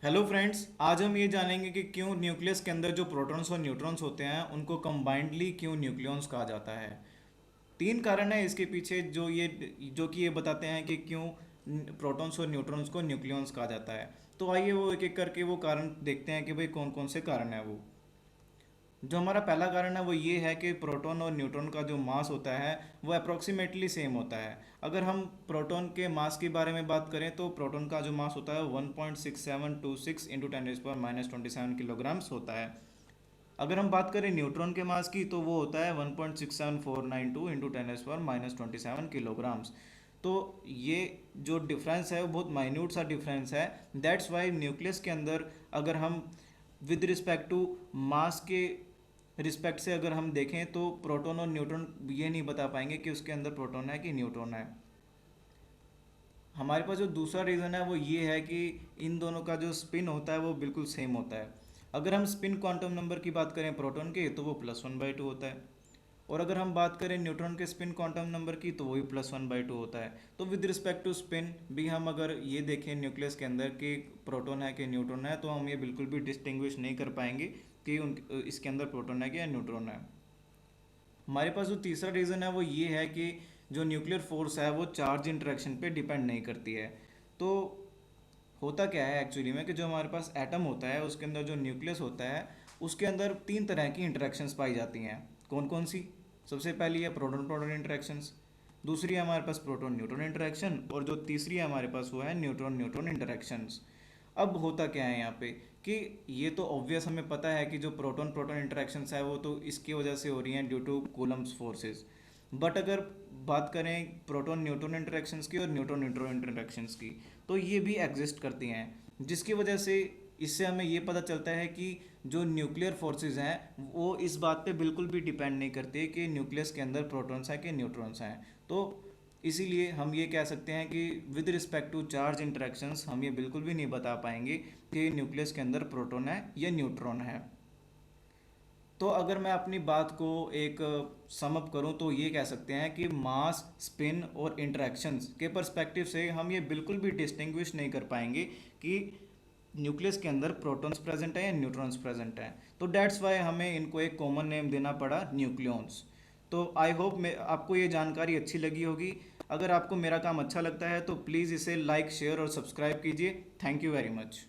Hello friends, आज हम ये जानेंगे कि क्यों न्यूक्लियस के अंदर जो प्रोटॉन्स और न्यूट्रॉन्स होते हैं उनको कंबाइंडली क्यों न्यूक्लियॉन्स कहा जाता है। तीन कारण है इसके पीछे जो कि ये बताते हैं कि क्यों प्रोटॉन्स और न्यूट्रॉन्स को न्यूक्लियॉन्स कहा जाता है। तो आइए वो एक एक करके वो कारण देखते हैं कि भाई कौन कौन से कारण है वो। जो हमारा पहला कारण है वो ये है कि प्रोटॉन और न्यूट्रॉन का जो मास होता है वो अप्रोक्सीमेटली सेम होता है। अगर हम प्रोटॉन के मास के बारे में बात करें तो प्रोटॉन का जो मास होता है 1.6726 इंटू 10⁻⁻27 किलोग्राम्स होता है। अगर हम बात करें न्यूट्रॉन के मास की तो वो होता है 1.67492 इंटू 10⁻⁻27 किलोग्राम्स। तो ये जो डिफरेंस है वो बहुत माइन्यूट सा डिफरेंस है। दैट्स वाई न्यूक्लियस के अंदर अगर हम विद रिस्पेक्ट टू मास के रिस्पेक्ट से अगर हम देखें तो प्रोटॉन और न्यूट्रॉन ये नहीं बता पाएंगे कि उसके अंदर प्रोटॉन है कि न्यूट्रॉन है। हमारे पास जो दूसरा रीज़न है वो ये है कि इन दोनों का जो स्पिन होता है वो बिल्कुल सेम होता है। अगर हम स्पिन क्वांटम नंबर की बात करें प्रोटॉन के तो वो +1/2 होता है। और अगर हम बात करें न्यूट्रॉन के स्पिन क्वांटम नंबर की तो वो भी +1/2 होता है। तो विद रिस्पेक्ट टू स्पिन भी हम अगर ये देखें न्यूक्लियस के अंदर कि प्रोटॉन है कि न्यूट्रॉन है तो हम ये बिल्कुल भी डिस्टिंग्विश नहीं कर पाएंगे कि उन इसके अंदर प्रोटॉन है कि या न्यूट्रॉन है। हमारे पास जो तीसरा रीज़न है वो ये है कि जो न्यूक्लियर फोर्स है वो चार्ज इंटरेक्शन पे डिपेंड नहीं करती है। तो होता क्या है एक्चुअली में कि जो हमारे पास एटम होता है उसके अंदर जो न्यूक्लियस होता है उसके अंदर तीन तरह की इंटरेक्शंस पाई जाती हैं। कौन कौन सी? सबसे पहली है प्रोटॉन प्रोटॉन इंटरेक्शंस, दूसरी है हमारे पास प्रोटॉन न्यूट्रॉन इंटरेक्शन और जो तीसरी है हमारे पास वो है न्यूट्रॉन न्यूट्रॉन इंटरेक्शंस। अब होता क्या है यहाँ पे कि ये तो ऑब्वियस हमें पता है कि जो प्रोटॉन प्रोटॉन इंटरेक्शंस है वो तो इसकी वजह से हो रही हैं due to Coulomb's forces. But अगर बात करें प्रोटॉन न्यूट्रॉन इंटरेक्शंस की और न्यूट्रॉन न्यूट्रॉन इंटरेक्शंस की तो ये भी एग्जिस्ट करती हैं, जिसकी वजह से इससे हमें ये पता चलता है कि जो न्यूक्लियर फोर्सेस हैं वो इस बात पे बिल्कुल भी डिपेंड नहीं करते कि न्यूक्लियस के अंदर प्रोटॉन्स हैं कि न्यूट्रॉन्स हैं। तो इसीलिए हम ये कह सकते हैं कि with respect to charge interactions हम ये बिल्कुल भी नहीं बता पाएंगे कि न्यूक्लियस के अंदर प्रोटॉन है या न्यूट्रॉन है। तो अगर मैं अपनी बात को एक सम अप करूं तो ये कह सकते हैं कि मास, स्पिन और इंटरेक्शंस के पर्सपेक्टिव से हम ये बिल्कुल भी डिस्टिंग्विश नहीं कर पाएंगे कि न्यूक्लियस के अंदर प्रोटॉन्स प्रेजेंट है या न्यूट्रॉन्स प्रेजेंट हैं। तो डेट्स वाई हमें इनको एक कॉमन नेम देना पड़ा न्यूक्लियॉन्स। तो आई होप मैं आपको ये जानकारी अच्छी लगी होगी। अगर आपको मेरा काम अच्छा लगता है तो प्लीज़ इसे लाइक शेयर और सब्सक्राइब कीजिए। Thank you very much.